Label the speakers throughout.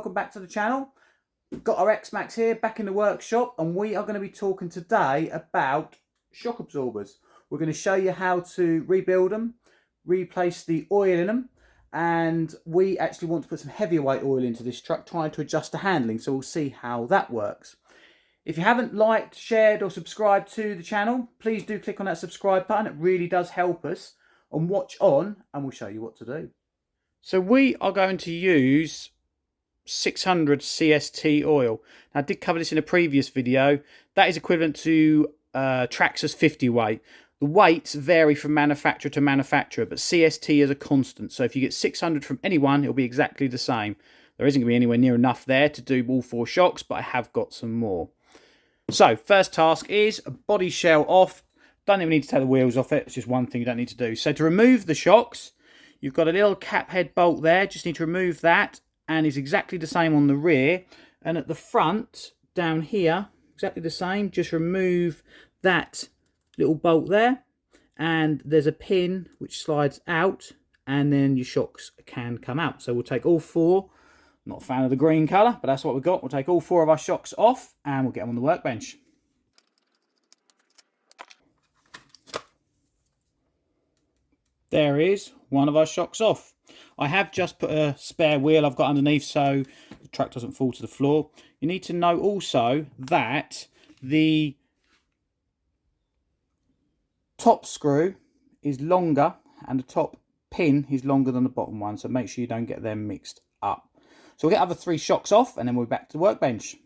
Speaker 1: welcome back to the channel. We've got our Xmaxx here back in the workshop, and we are going to be talking today about shock absorbers. We're going to show you how to rebuild them, replace the oil in them, and we actually want to put some heavier weight oil into this truck, trying to adjust the handling, so we'll see how that works. If you haven't liked, shared or subscribed to the channel, please do click on that subscribe button. It really does help us. And watch on and we'll show you what to do. So we are going to use 600 CST oil. Now, I did cover this in a previous video. That is equivalent to Traxxas 50 weight. The weights vary from manufacturer to manufacturer, but CST is a constant. So if you get 600 from anyone, it'll be exactly the same. There isn't going to be anywhere near enough there to do all 4 shocks, but I have got some more. So first task is a body shell off. Don't even need to take the wheels off it. It's just one thing you don't need to do. So to remove the shocks, you've got a little cap head bolt there. Just need to remove that, and it's exactly the same on the rear. And at the front, down here, exactly the same. Just remove that little bolt there, and there's a pin which slides out, and then your shocks can come out. So we'll take all 4. I'm not a fan of the green colour, but that's what we've got. We'll take all 4 of our shocks off, and we'll get them on the workbench. There is one of our shocks off. I have just put a spare wheel I've got underneath so the truck doesn't fall to the floor. You need to know also that the top screw is longer and the top pin is longer than the bottom one, so make sure you don't get them mixed up. So we'll get other 3 shocks off and then we'll be back to the workbench.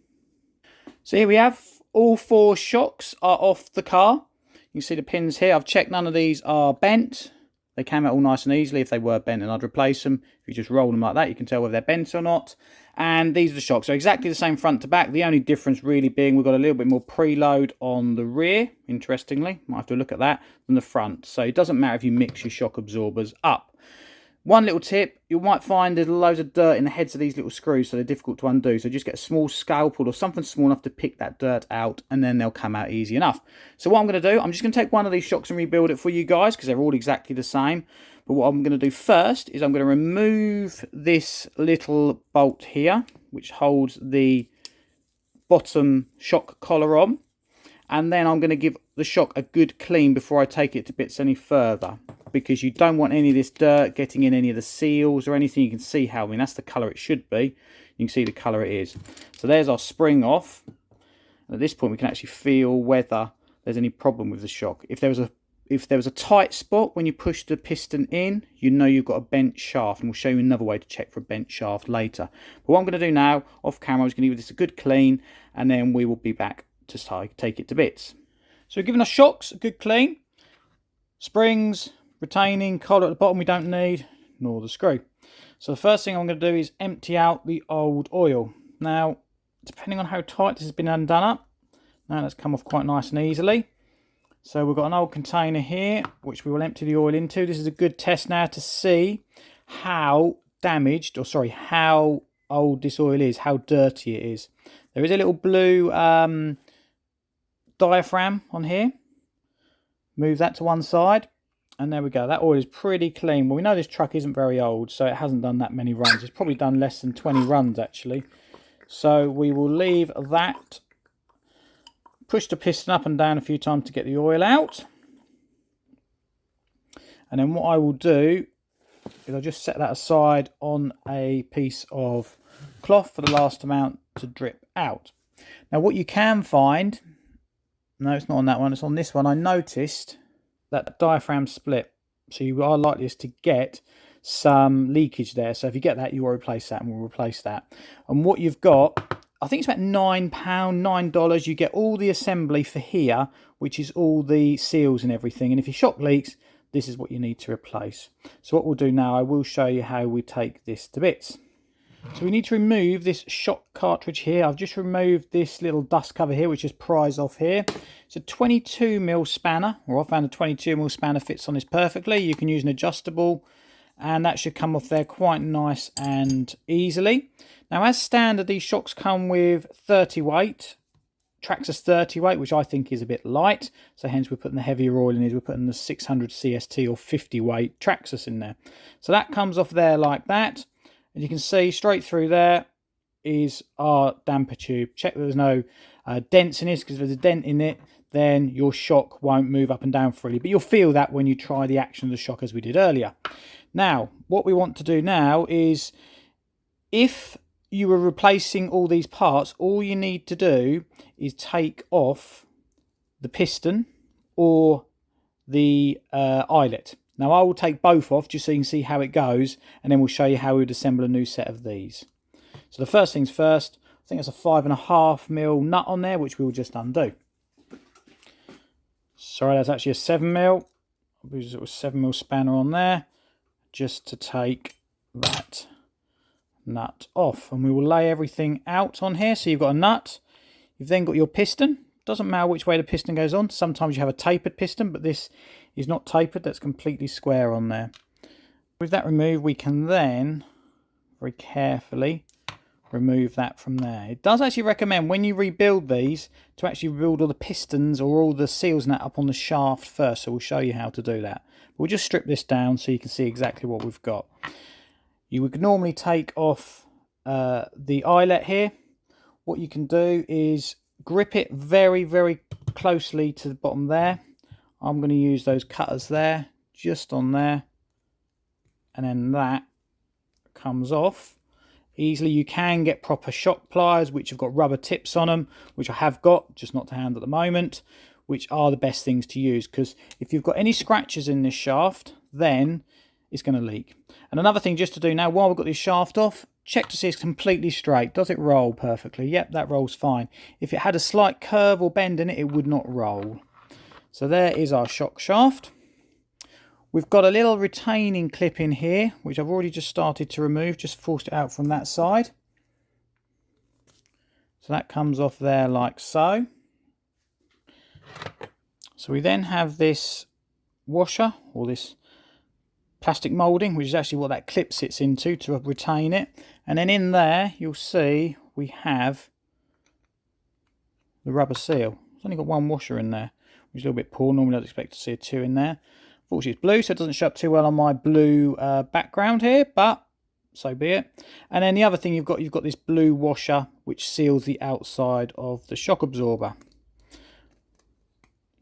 Speaker 1: So here we have all 4 shocks are off the car. You can see the pins here. I've checked none of these are bent. They came out all nice and easily. If they were bent, then I'd replace them. If you just roll them like that, you can tell whether they're bent or not. And these are the shocks. So exactly the same front to back. The only difference really being we've got a little bit more preload on the rear, interestingly. Might have to look at that, than the front. So it doesn't matter if you mix your shock absorbers up. One little tip, you might find there's loads of dirt in the heads of these little screws, so they're difficult to undo. So just get a small scalpel or something small enough to pick that dirt out, and then they'll come out easy enough. So what I'm going to do, I'm just going to take one of these shocks and rebuild it for you guys, because they're all exactly the same. But what I'm going to do first is I'm going to remove this little bolt here, which holds the bottom shock collar on. And then I'm going to give the shock a good clean before I take it to bits any further, because you don't want any of this dirt getting in any of the seals or anything. You can see how, I mean, that's the colour it should be. You can see the colour it is. So there's our spring off. And at this point we can actually feel whether there's any problem with the shock. If there was a tight spot when you push the piston in, you know you've got a bent shaft, and we'll show you another way to check for a bent shaft later. But what I'm going to do now, off camera, is going to give this a good clean, and then we will be back to take it to bits. So we've given our shocks a good clean. Springs, retaining, collar at the bottom we don't need, nor the screw. So the first thing I'm going to do is empty out the old oil. Now, depending on how tight this has been undone up, now that's come off quite nice and easily. So we've got an old container here, which we will empty the oil into. This is a good test now to see how damaged, or sorry, how old this oil is, how dirty it is. There is a little blue diaphragm on here. Move that to one side, and there we go. That oil is pretty clean. Well, we know this truck isn't very old, so it hasn't done that many runs. It's probably done less than 20 runs actually. So we will leave that. Push the piston up and down a few times to get the oil out. And then what I will do is I'll just set that aside on a piece of cloth for the last amount to drip out. Now what you can find, no, it's not on that one, it's on this one. I noticed that the diaphragm split, so you are likely to get some leakage there. So if you get that, you will replace that, and we'll replace that. And what you've got, I think it's about £9, $9. You get all the assembly for here, which is all the seals and everything. And if your shock leaks, this is what you need to replace. So what we'll do now, I will show you how we take this to bits. So we need to remove this shock cartridge here. I've just removed this little dust cover here, which is prized off here. It's a 22mm spanner, or I found a 22mm spanner fits on this perfectly. You can use an adjustable, and that should come off there quite nice and easily. Now, as standard, these shocks come with 30 weight, Traxxas 30 weight, which I think is a bit light. So hence we're putting the heavier oil in here. We're putting the 600 CST or 50 weight Traxxas in there. So that comes off there like that. And you can see straight through there, is our damper tube. Check that there's no dents in this, because if there's a dent in it, then your shock won't move up and down freely. But you'll feel that when you try the action of the shock, as we did earlier. Now, what we want to do now is, if you were replacing all these parts, all you need to do is take off the piston or the eyelet. Now, I will take both off just so you can see how it goes, and then we'll show you how we would assemble a new set of these. So the first things first, I think it's a 5.5mm nut on there, which we will just undo. Sorry, that's actually a 7mm. There's a 7mm spanner on there, just to take that nut off. And we will lay everything out on here. So you've got a nut, you've then got your piston. Doesn't matter which way the piston goes on. Sometimes you have a tapered piston, but this is not tapered. That's completely square on there. With that removed, we can then very carefully remove that from there. It does actually recommend, when you rebuild these, to actually rebuild all the pistons or all the seals and that up on the shaft first. So we'll show you how to do that. We'll just strip this down so you can see exactly what we've got. You would normally take off the eyelet here. What you can do is grip it very, very closely to the bottom there. I'm going to use those cutters there, just on there. And then that comes off easily. You can get proper shock pliers, which have got rubber tips on them, which I have got, just not to hand at the moment, which are the best things to use, because if you've got any scratches in this shaft, then it's going to leak. And another thing just to do now, while we've got this shaft off, check to see it's completely straight. Does it roll perfectly? Yep, that rolls fine. If it had a slight curve or bend in it, it would not roll. So there is our shock shaft. We've got a little retaining clip in here, which I've already just started to remove, just forced it out from that side. So that comes off there like so. So we then have this washer, or this plastic moulding, which is actually what that clip sits into to retain it. And then in there, you'll see we have the rubber seal. It's only got one washer in there, which is a little bit poor. Normally I'd expect to see a two in there. Unfortunately it's blue, so it doesn't show up too well on my blue background here, but so be it. And then the other thing you've got this blue washer, which seals the outside of the shock absorber.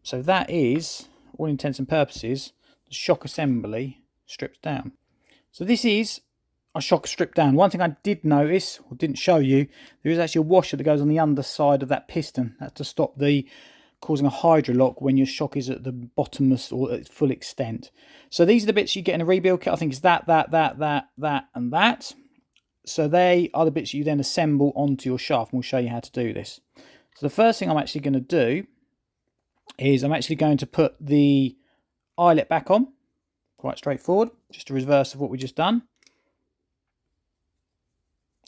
Speaker 1: So that is, all intents and purposes, the shock assembly stripped down. So this is a shock stripped down. One thing I did notice, or didn't show you, there is actually a washer that goes on the underside of that piston. That's to stop the causing a hydrolock when your shock is at the bottomless or at its full extent. So these are the bits you get in a rebuild kit. I think it's that, and that. So they are the bits you then assemble onto your shaft, and we'll show you how to do this. So the first thing I'm actually going to do is I'm actually going to put the eyelet back on. Quite straightforward, just a reverse of what we just done.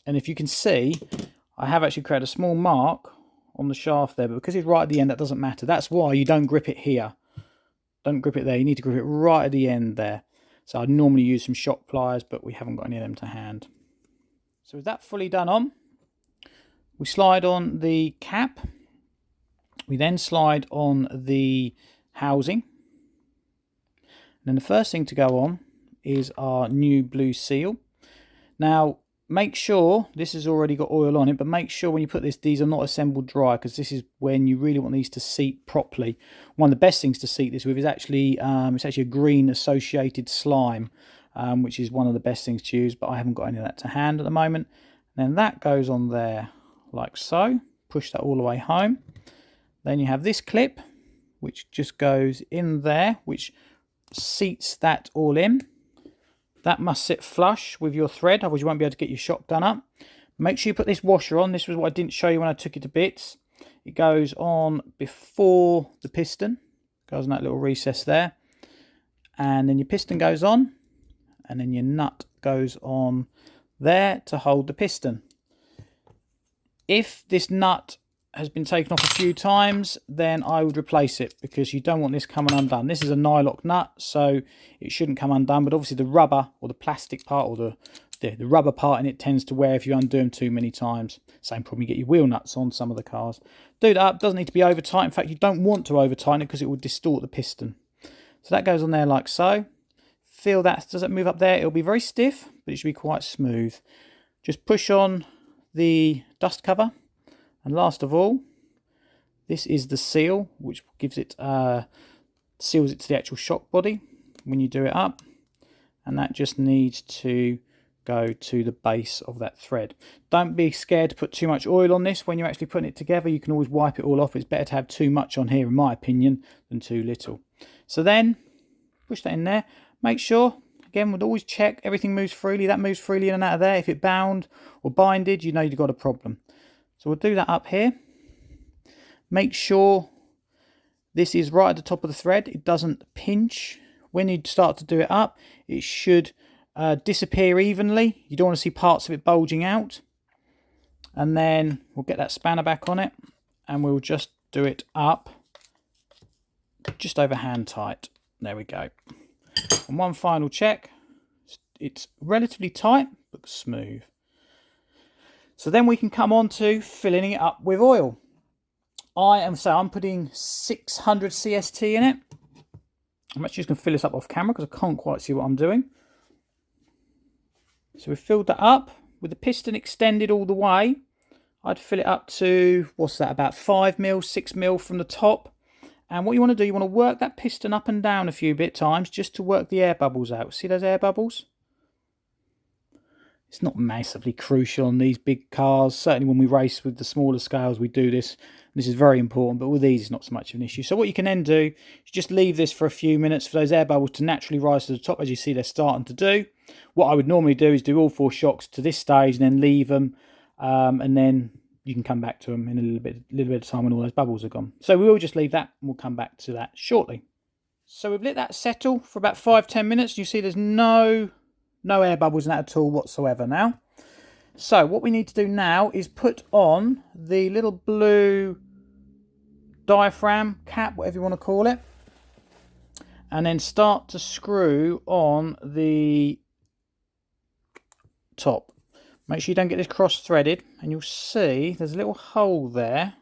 Speaker 1: And if you can see, I have actually created a small mark on the shaft there, but because it's right at the end, that doesn't matter. That's why you don't grip it here. Don't grip it there. You need to grip it right at the end there. So I'd normally use some shock pliers, but we haven't got any of them to hand. So with that fully done on, we slide on the cap. We then slide on the housing. And then the first thing to go on is our new blue seal. Now, make sure, this has already got oil on it, but make sure when you put this, these are not assembled dry, because this is when you really want these to seat properly. One of the best things to seat this with is actually, it's actually a green associated slime, which is one of the best things to use, but I haven't got any of that to hand at the moment. And then that goes on there like so. Push that all the way home. Then you have this clip, which just goes in there, which seats that all in. That must sit flush with your thread, otherwise you won't be able to get your shock done up. Make sure you put this washer on. This was what I didn't show you when I took it to bits. It goes on before the piston. Goes in that little recess there. And then your piston goes on. And then your nut goes on there to hold the piston. If this nut has been taken off a few times, then I would replace it, because you don't want this coming undone. This is a nylock nut, so it shouldn't come undone, but obviously the rubber or the plastic part or the rubber part in it tends to wear if you undo them too many times. Same problem you get your wheel nuts on some of the cars. Do that up, doesn't need to be over tight. In fact, you don't want to over tighten it because it will distort the piston. So that goes on there like so. Feel that, does it move up there? It'll be very stiff, but it should be quite smooth. Just push on the dust cover. And last of all, this is the seal, which gives it seals it to the actual shock body when you do it up. And that just needs to go to the base of that thread. Don't be scared to put too much oil on this when you're actually putting it together. You can always wipe it all off. It's better to have too much on here, in my opinion, than too little. So then push that in there. Make sure, again, we'd always check everything moves freely. That moves freely in and out of there. If it bound or binded, you know you've got a problem. So we'll do that up here. Make sure this is right at the top of the thread. It doesn't pinch. When you start to do it up, it should disappear evenly. You don't want to see parts of it bulging out. And then we'll get that spanner back on it and we'll just do it up just over hand tight. There we go. And one final check. It's relatively tight but smooth. So then we can come on to filling it up with oil. I'm putting 600 CST in it. I'm actually just going to fill this up off camera because I can't quite see what I'm doing. So we've filled that up with the piston extended all the way. I'd fill it up to, what's that, about 5 mil, 6 mil from the top. And what you want to do, you want to work that piston up and down a few times just to work the air bubbles out. See those air bubbles? It's not massively crucial on these big cars. Certainly when we race with the smaller scales, we do this. This is very important, but with these, it's not so much of an issue. So what you can then do is just leave this for a few minutes for those air bubbles to naturally rise to the top, as you see they're starting to do. What I would normally do is do all 4 shocks to this stage and then leave them, and then you can come back to them in a little bit of time when all those bubbles are gone. So we will just leave that, and we'll come back to that shortly. So we've let that settle for about 5-10 minutes. You see there's no air bubbles in that at all whatsoever now. So what we need to do now is put on the little blue diaphragm cap, whatever you want to call it, and then start to screw on the top. Make sure you don't get this cross threaded, and you'll see there's a little hole there,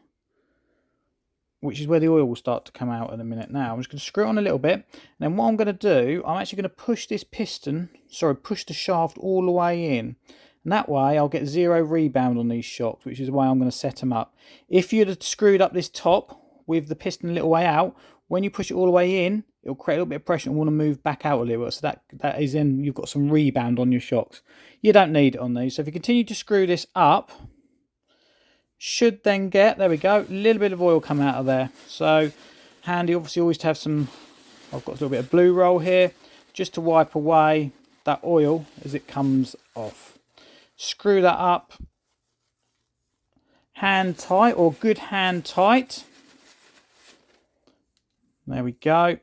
Speaker 1: which is where the oil will start to come out in a minute. Now I'm just going to screw it on a little bit, and then what I'm going to do, I'm actually going to push this push the shaft all the way in, and that way I'll get 0 rebound on these shocks, which is the way I'm going to set them up. If you'd have screwed up this top with the piston a little way out, when you push it all the way in, it'll create a little bit of pressure and want to move back out a little bit. So that is in, you've got some rebound on your shocks. You don't need it on these. So if you continue to screw this up, should then get, there we go, a little bit of oil come out of there. So handy, obviously, always to have some, I've got a little bit of blue roll here, just to wipe away that oil as it comes off. Screw that up hand tight, or good hand tight. There we go.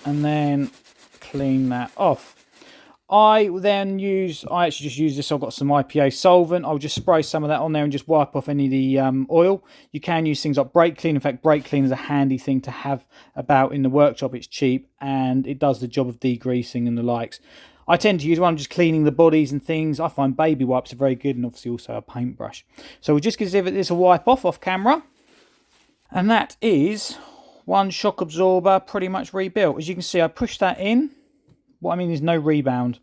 Speaker 1: And then clean that off. I actually just use this. I've got some IPA solvent. I'll just spray some of that on there and just wipe off any of the oil. You can use things like brake clean. In fact, brake clean is a handy thing to have about in the workshop. It's cheap and it does the job of degreasing and the likes. I tend to use one just cleaning the bodies and things. I find baby wipes are very good, and obviously also a paintbrush. So we'll just give this a wipe off camera. And that is one shock absorber pretty much rebuilt. As you can see, I pushed that in. What I mean is no rebound.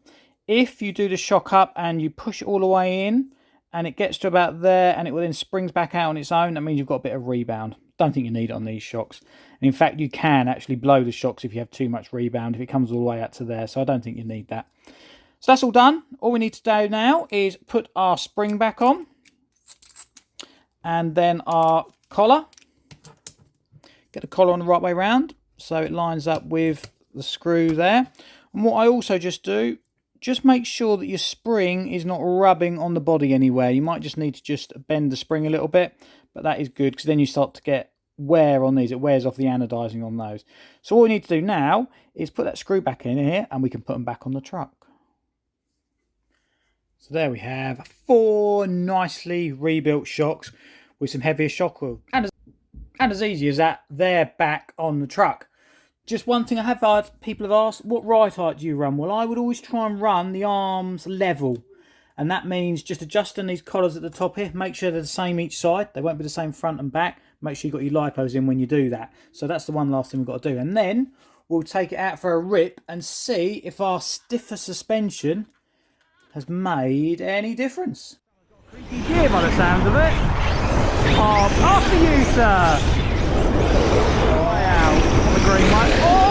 Speaker 1: If you do the shock up and you push it all the way in and it gets to about there and it will then springs back out on its own, that means you've got a bit of rebound. Don't think you need it on these shocks. And in fact, you can actually blow the shocks if you have too much rebound, if it comes all the way out to there. So I don't think you need that. So that's all done. All we need to do now is put our spring back on and then our collar. Get the collar on the right way round so it lines up with the screw there. And what I also just do, just make sure that your spring is not rubbing on the body anywhere. You might just need to just bend the spring a little bit, but that is good because then you start to get wear on these. It wears off the anodizing on those. So all we need to do now is put that screw back in here and we can put them back on the truck. So there we have 4 nicely rebuilt shocks with some heavier shock oil. And as easy as that, they're back on the truck. Just one thing I have heard, people have asked, what ride height do you run? Well, I would always try and run the arms level. And that means just adjusting these collars at the top here. Make sure they're the same each side. They won't be the same front and back. Make sure you've got your lipos in when you do that. So that's the one last thing we've got to do. And then we'll take it out for a rip and see if our stiffer suspension has made any difference.
Speaker 2: Creaky gear by the sounds of it. Oh, after you, sir. Right out on the green one. Oh!